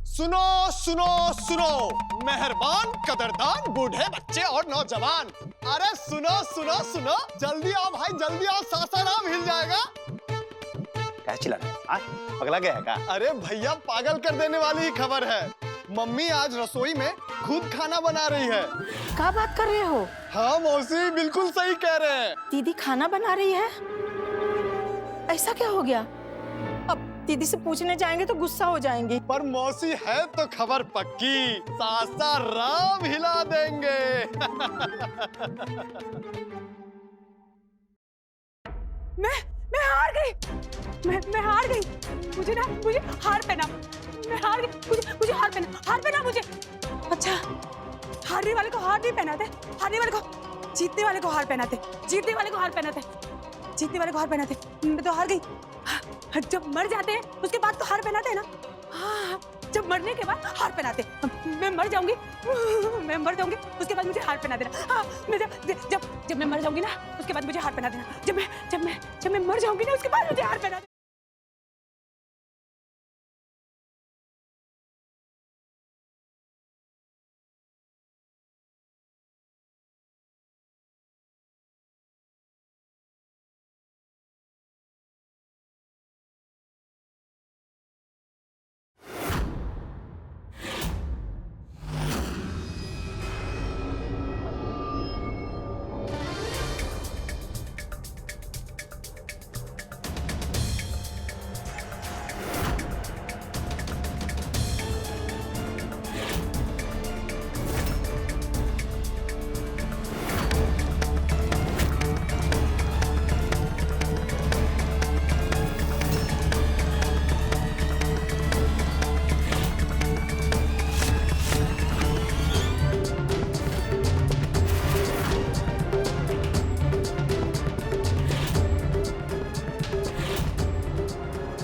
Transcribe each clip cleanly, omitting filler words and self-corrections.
सुनो सुनो सुनो, मेहरबान कदरदान बूढ़े बच्चे और नौजवान, अरे सुनो सुनो सुनो, जल्दी आओ भाई जल्दी आओ, सासाराम हिल जाएगा। क्या चिल्लाना, पगला गया है क्या? अरे भैया पागल कर देने वाली ही खबर है। मम्मी आज रसोई में खुद खाना बना रही है। क्या बात कर रहे हो? हाँ मौसी बिल्कुल सही कह रहे हैं। दीदी खाना बना रही है? ऐसा क्या हो गया? अब दीदी से पूछने जाएंगे तो गुस्सा हो जाएंगी। पर मौसी है तो खबर पक्की, सासाराम हिला देंगे। मैं हार गई। मैं हार गई। मुझे हार पहना। मैं हार गई। मुझे हार पहना मुझे। अच्छा, हारने वाले को हार नहीं पहनाते, हारने वाले को जीतने वाले को हार पहनाते, जीतने वाले को हार पहनाते, जीतने वाले को हार पहनाते। मैं तो हार गई। जब मर जाते हैं उसके बाद तो हार पहनाते हैं ना। हाँ, जब मरने के बाद हार पहनाते। मैं मर जाऊंगी, उसके बाद मुझे हार पहना देना। हाँ, मैं जब मैं मर जाऊंगी ना उसके बाद मुझे हार पहना देना। जब मैं मर जाऊंगी ना उसके बाद मुझे हार पहना देना।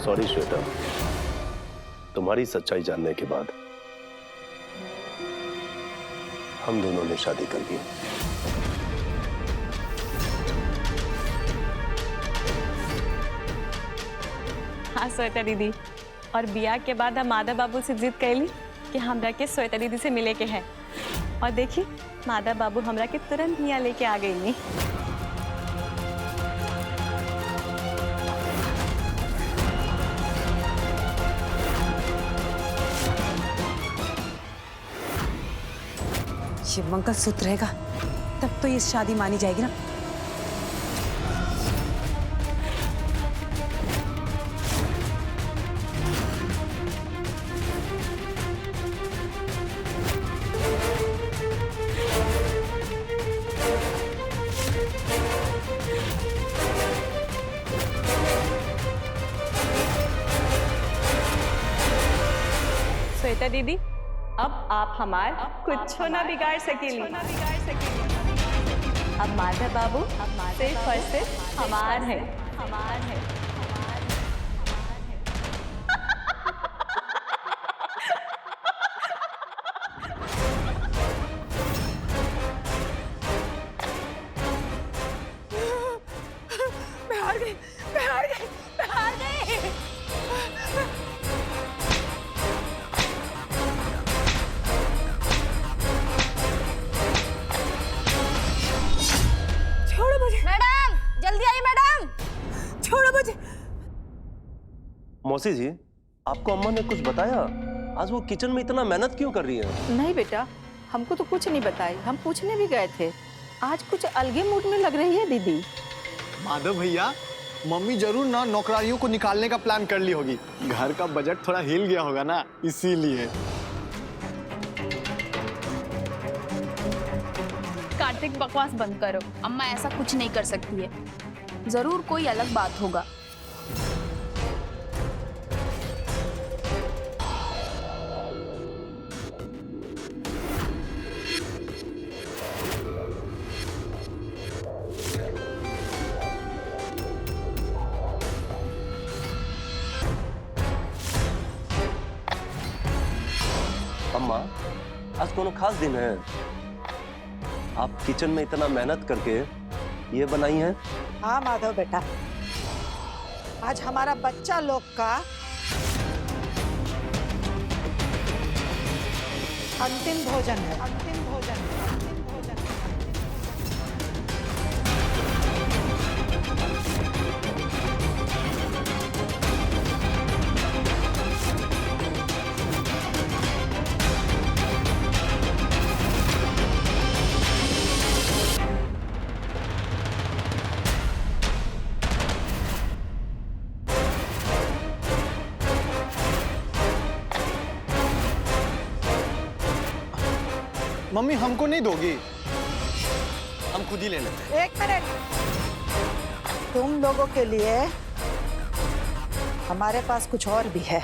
सॉरी श्वेता, तुम्हारी सच्चाई जानने के बाद हम दोनों ने शादी कर ली। हाँ श्वेता दीदी, और बिया के बाद हम माधव बाबू से जिद कैली कि हमरा के श्वेता दीदी से मिले के है, और देखी माधव बाबू हमरा के तुरंत यहाँ लेके आ गई। ये मंगलसूत्र रहेगा तब तो ये शादी मानी जाएगी ना। श्वेता दीदी, अब आप हमार कुछ ना बिगाड़ सकेली। अब माधव बाबू सिर्फ और सिर्फ हमार है। मैं हार गई। मैडम जल्दी आइए मैडम। छोड़ो मुझे। मौसी जी, आपको अम्मा ने कुछ बताया? आज वो किचन में इतना मेहनत क्यों कर रही है? नहीं बेटा, हमको तो कुछ नहीं बताई, हम पूछने भी गए थे। आज कुछ अलगे मूड में लग रही है दीदी। माधव भैया, मम्मी जरूर ना नौकरानियों को निकालने का प्लान कर ली होगी। घर का बजट थोड़ा हिल गया होगा ना, इसीलिए। कार्तिक बकवास बंद करो। अम्मा ऐसा कुछ नहीं कर सकती है, जरूर कोई अलग बात होगा। अम्मा, आज कोनो खास दिन है? आप किचन में इतना मेहनत करके ये बनाई हैं? हाँ माधव बेटा, आज हमारा बच्चा लोग का अंतिम भोजन है, अंतिम भोजन है, अंतिम भोजन है। मम्मी हमको नहीं दोगी, हम खुद ही ले लेते हैं। एक मिनट, तुम लोगों के लिए हमारे पास कुछ और भी है।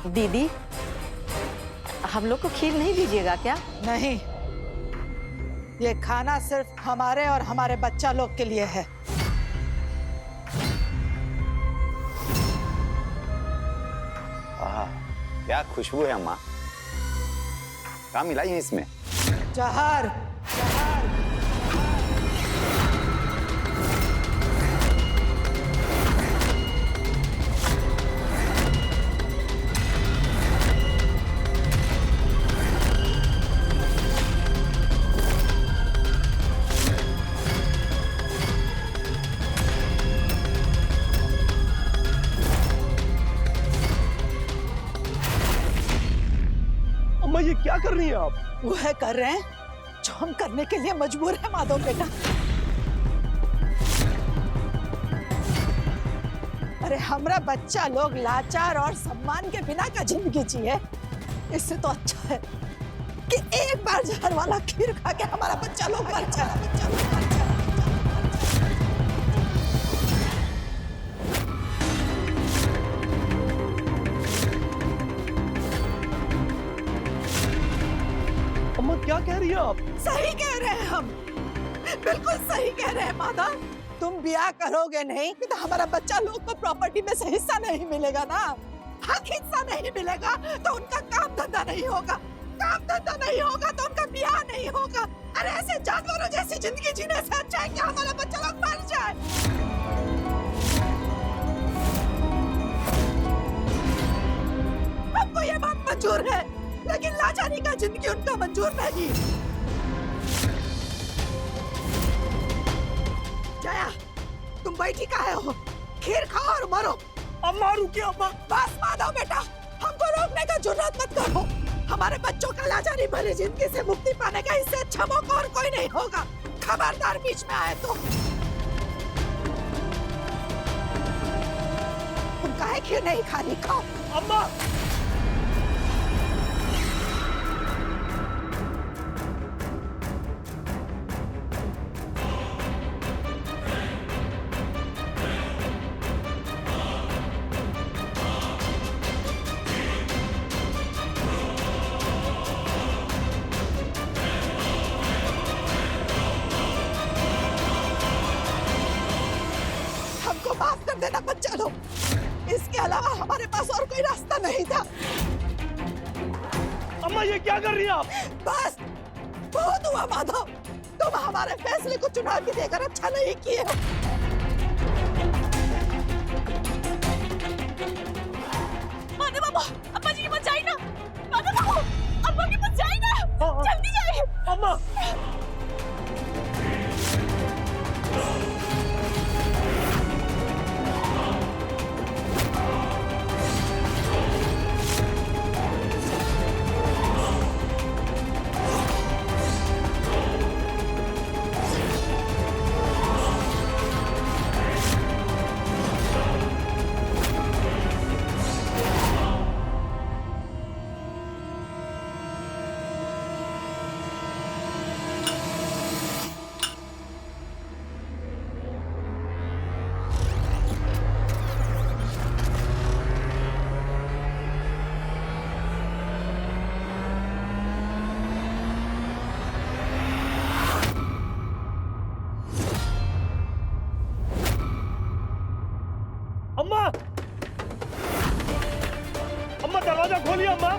दीदी, हम लोग को खीर नहीं दीजिएगा क्या? नहीं, ये खाना सिर्फ हमारे और हमारे बच्चा लोग के लिए है। आहा, क्या खुशबू है अम्मा। क्या मिलाई है इसमें? जहर, जहर। अम्मा ये क्या कर रही हैं आप? वो है कर रहे हैं जो हम करने के लिए मजबूर है माधव बेटा। अरे हमारा बच्चा लोग लाचार और सम्मान के बिना का जिंदगी जिए, इससे तो अच्छा है कि एक बार जहर वाला खीर खा के हमारा बच्चा लोग मर जाए। अम्मा क्या कह रही हैं आप? सही कह रहे हैं हम, बिल्कुल सही कह रहे हैं माधव। तुम ब्याह करोगे नहीं तो हमारा बच्चा लोग को प्रॉपर्टी में से हिस्सा नहीं मिलेगा ना। हक हिस्सा नहीं मिलेगा तो उनका काम धंधा नहीं होगा, काम धंधा नहीं होगा तो उनका ब्याह नहीं होगा। अरे ऐसे जानवरों जैसी जिंदगी जीने से अच्छा है कि हमारा बच्चा लोग मर जाए। हमको ये बात मंजूर है, लेकिन लाचारी का जिंदगी उनका मंजूर नहीं। जया, तुम बैठी काहे हो? खीर खाओ और मरो। अम्मा रुकिए अम्मा। बस माधव बेटा, हमको रोकने का जुर्रत मत करो। हमारे बच्चों का लाचारी भरी जिंदगी से मुक्ति पाने का इससे अच्छा मौका और कोई नहीं होगा। खबरदार बीच में आए तो। तुम काहे खीर नहीं खा रही? खाओ। अम्मा हमको माफ कर देना बच्चा लोग, इसके अलावा हमारे पास और कोई रास्ता नहीं था। अम्मा ये क्या कर रही हैं आप? बस बहुत हुआ माधव, तुम हमारे फैसले को चुनौती देकर अच्छा नहीं किए हो। माधव बाबू, अम्मा जी की मत जाइए ना। माधव बाबू, अम्मा की मत जाइए ना। जल्दी जाइए। अम्मा अम्मा, अम्मा दरवाजा खोलिए अम्मा।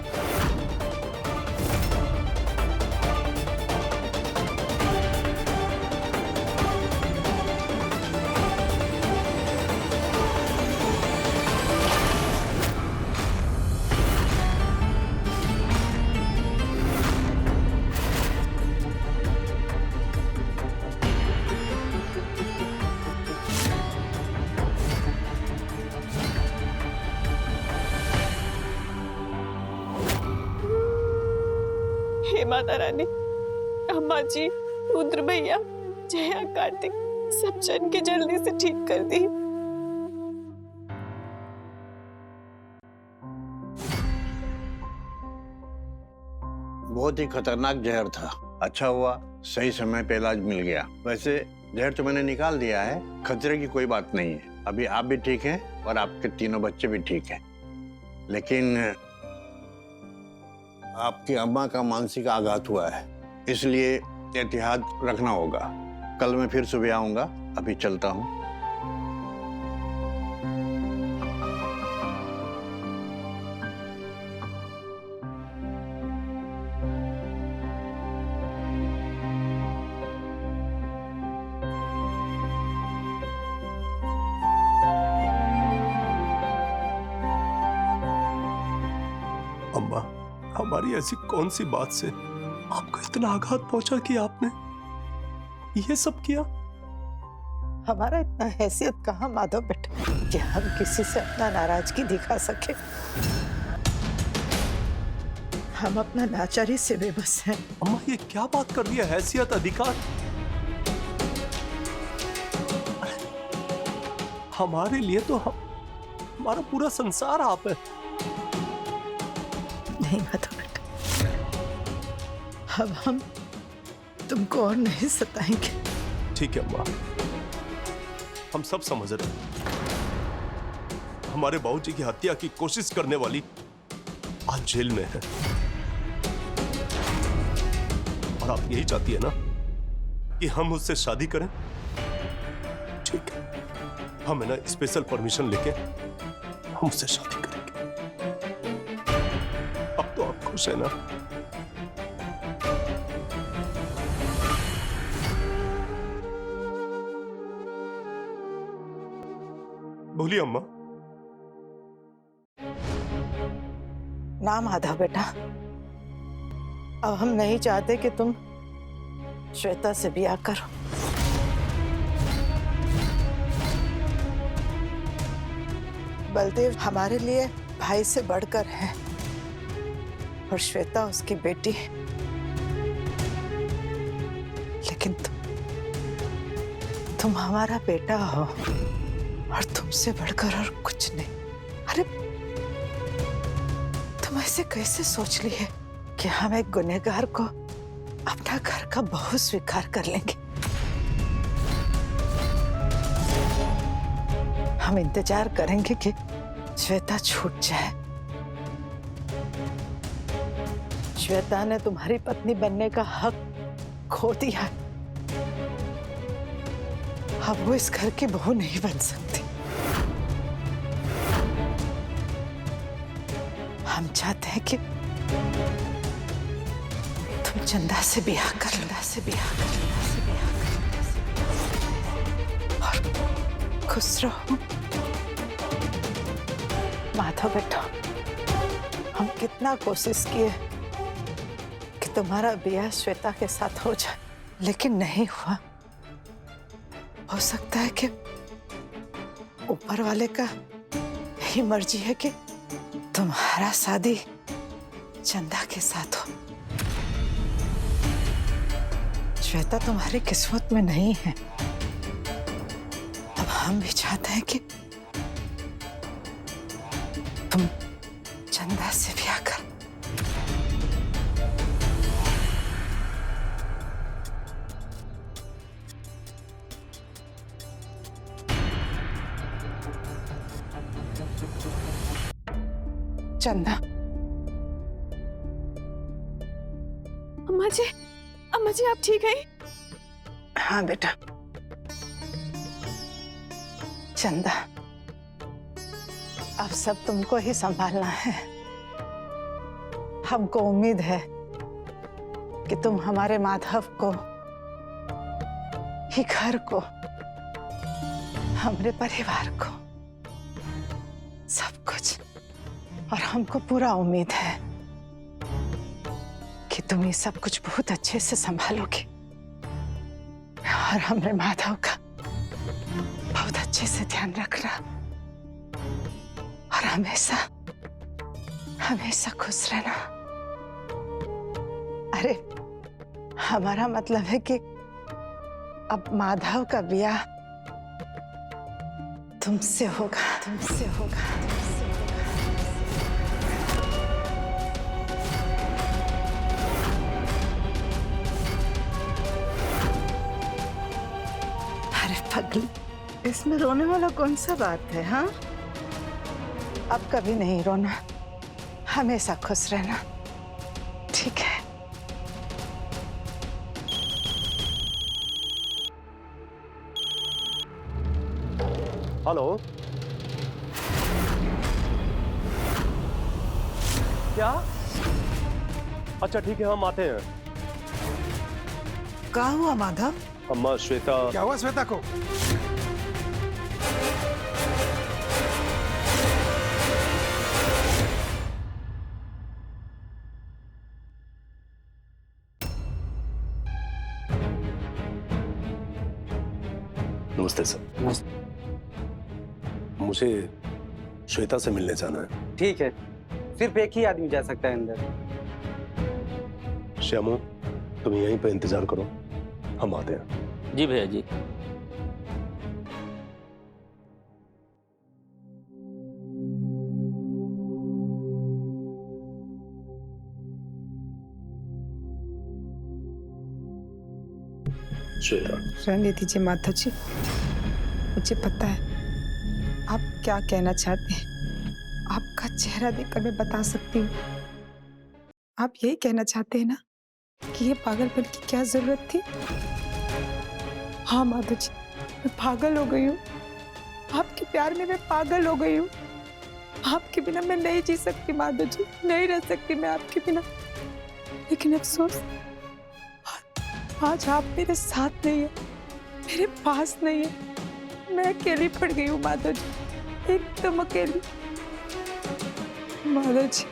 हे माता रानी, अम्मा जी, रुद्र भैया, जया, कार्तिक सब जन के जल्दी से ठीक कर दी। बहुत ही खतरनाक जहर था। अच्छा हुआ सही समय पे इलाज मिल गया। वैसे जहर तो मैंने निकाल दिया है, खतरे की कोई बात नहीं है। अभी आप भी ठीक हैं और आपके तीनों बच्चे भी ठीक हैं। लेकिन आपकी अम्मा का मानसिक आघात हुआ है, इसलिए एहतियात रखना होगा। कल मैं फिर सुबह आऊंगा, अभी चलता हूँ। अम्मा, हमारी ऐसी कौन सी बात से आपको इतना आघात पहुंचा कि आपने ये सब किया? हमारा इतना हैसियत कहाँ माधव बेटा कि हम किसी से अपना नाराजगी दिखा सके। हम अपना लाचारी से बेबस हैं। अम्मा, ये क्या बात कर रही है? हैसियत, अधिकार? हमारे लिए तो हमारा पूरा संसार आप है। नहीं माधव बेटा, अब हम तुमको और नहीं सताएंगे। ठीक है अम्मा, हम सब समझ रहे हैं। हमारे बाबूजी की हत्या की कोशिश करने वाली आज जेल में है, और आप यही चाहती है ना कि हम उससे शादी करें? ठीक है, हम है ना स्पेशल परमिशन लेके हम उससे शादी करेंगे। अब तो आप खुश है ना? बोलिए अम्मा। ना माधव बेटा, अब हम नहीं चाहते कि तुम श्वेता से ब्याह करो। बलदेव हमारे लिए भाई से बढ़कर है और श्वेता उसकी बेटी। लेकिन तुम हमारा बेटा हो और तुमसे बढ़कर और कुछ नहीं। अरे तुम ऐसे कैसे सोच ली है कि हम एक गुनहगार को अपना घर का बहू स्वीकार कर लेंगे? हम इंतजार करेंगे कि श्वेता छूट जाए। श्वेता ने तुम्हारी पत्नी बनने का हक खो दिया। अब वो इस घर की बहू नहीं बन सकती। हम चाहते हैं कि तुम चंदा से ब्याह कर लो, और खुश रहो। माधव बेटा, हम कितना कोशिश किए कि तुम्हारा ब्याह श्वेता के साथ हो जाए, लेकिन नहीं हुआ। हो सकता है कि ऊपर वाले का यही मर्जी है कि तुम्हारा शादी चंदा के साथ हो। श्वेता तुम्हारी किस्मत में नहीं है। अब हम भी चाहते हैं कि तुम चंदा से ब्याह कर। चंदा, अम्मा जी आप ठीक हैं? हाँ बेटा। चंदा, अब सब तुमको ही संभालना है। हमको उम्मीद है कि तुम हमारे माधव को, ही घर को, हमारे परिवार को, सब कुछ, और हमको पूरा उम्मीद है कि तुम ये सब कुछ बहुत अच्छे से संभालोगे और हमारे माधव का बहुत अच्छे से ध्यान रखना और हमेशा हमेशा खुश रहना। अरे हमारा मतलब है कि अब माधव का ब्याह तुमसे होगा, तुमसे होगा, तुमसे होगा। अरे पगली, इसमें रोने वाला कौन सा बात है? हाँ, अब कभी नहीं रोना, हमेशा खुश रहना, ठीक है? हेलो, क्या? अच्छा ठीक है, हम आते हैं। क्या हुआ माधव? अम्मा श्वेता। क्या हुआ श्वेता को? नमस्ते सर। मुझे श्वेता से मिलने जाना है। ठीक है, सिर्फ एक ही आदमी जा सकता है अंदर। श्यामू, तुम यहीं पे इंतजार करो, हम आते हैं। जी भैया जी। श्वेता, रहने दीजिए माधव जी, मुझे पता है आप क्या कहना चाहते हैं। आपका चेहरा देखकर मैं बता सकती हूँ। आप यही कहना चाहते हैं ना कि ये पागलपन की क्या जरूरत थी? हाँ माधव जी, मैं पागल हो गई हूँ। आपके प्यार में मैं पागल हो गई हूँ। आपके बिना मैं नहीं जी सकती माधव जी, नहीं रह सकती मैं आपके बिना। लेकिन अफसोस, आज आप मेरे साथ नहीं है, मेरे पास नहीं है। मैं अकेली पड़ गई हूँ माधव जी, एकदम अकेली। माधव जी,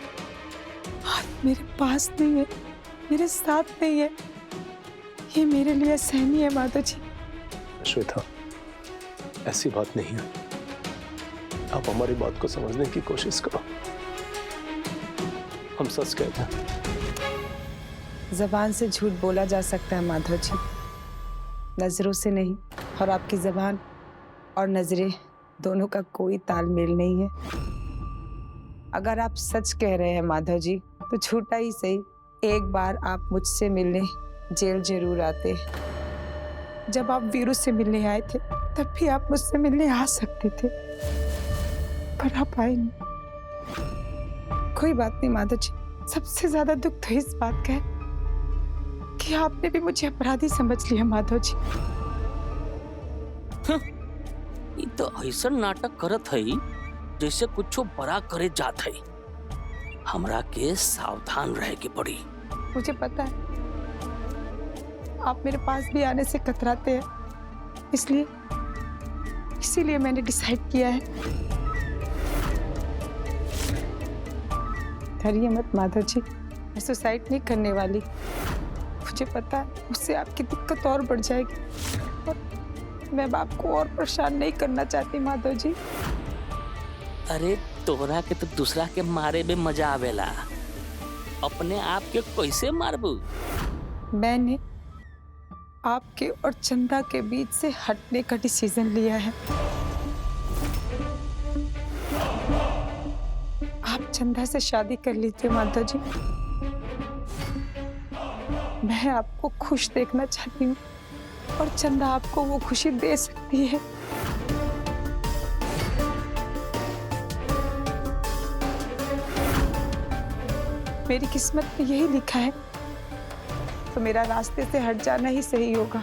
आप मेरे पास नहीं है, मेरे साथ नहीं है, ये मेरे लिए सहनीय है माधव जी। श्वेता, ऐसी बात नहीं है, आप हमारी बात को समझने की कोशिश करो। हम सच कहते हैं। जबान से झूठ बोला जा सकता है माधव जी, नजरों से नहीं। और आपकी जबान और नजरें दोनों का कोई तालमेल नहीं है। अगर आप सच कह रहे हैं माधव जी, तो झूठा ही सही, एक बार आप मुझसे मिलने जेल जरूर आते। जब आप वीरू से मिलने आए थे तब भी आप मुझसे मिलने आ सकते थे, पर आप आए नहीं। कोई बात नहीं माधव जी, सबसे ज्यादा दुख तो इस बात का है कि आपने भी मुझे अपराधी समझ लिया माधव जी। ये तो ऐसा नाटक करत है जैसे कुछ बड़ा करे जात है। हमरा के सावधान रहे के पड़ी। मुझे पता है आप मेरे पास भी आने से कतराते हैं, इसीलिए मैंने डिसाइड किया है। डरिए मत माधव जी, मैं सुसाइड नहीं करने वाली। मुझे पता है उससे आपकी दिक्कत और बढ़ जाएगी और मैं आपको और परेशान नहीं करना चाहती माधव जी। अरे तोहरा के तो दूसरा के मारे में मजा आवेला, अपने आप के कैसे मारबू? मैंने आपके और चंदा के बीच से हटने का डिसीजन लिया है। आप चंदा से शादी कर लीजिए माधव जी। मैं आपको खुश देखना चाहती हूँ और चंदा आपको वो खुशी दे सकती है। मेरी किस्मत में यही लिखा है, तो मेरा रास्ते से हट जाना ही सही होगा।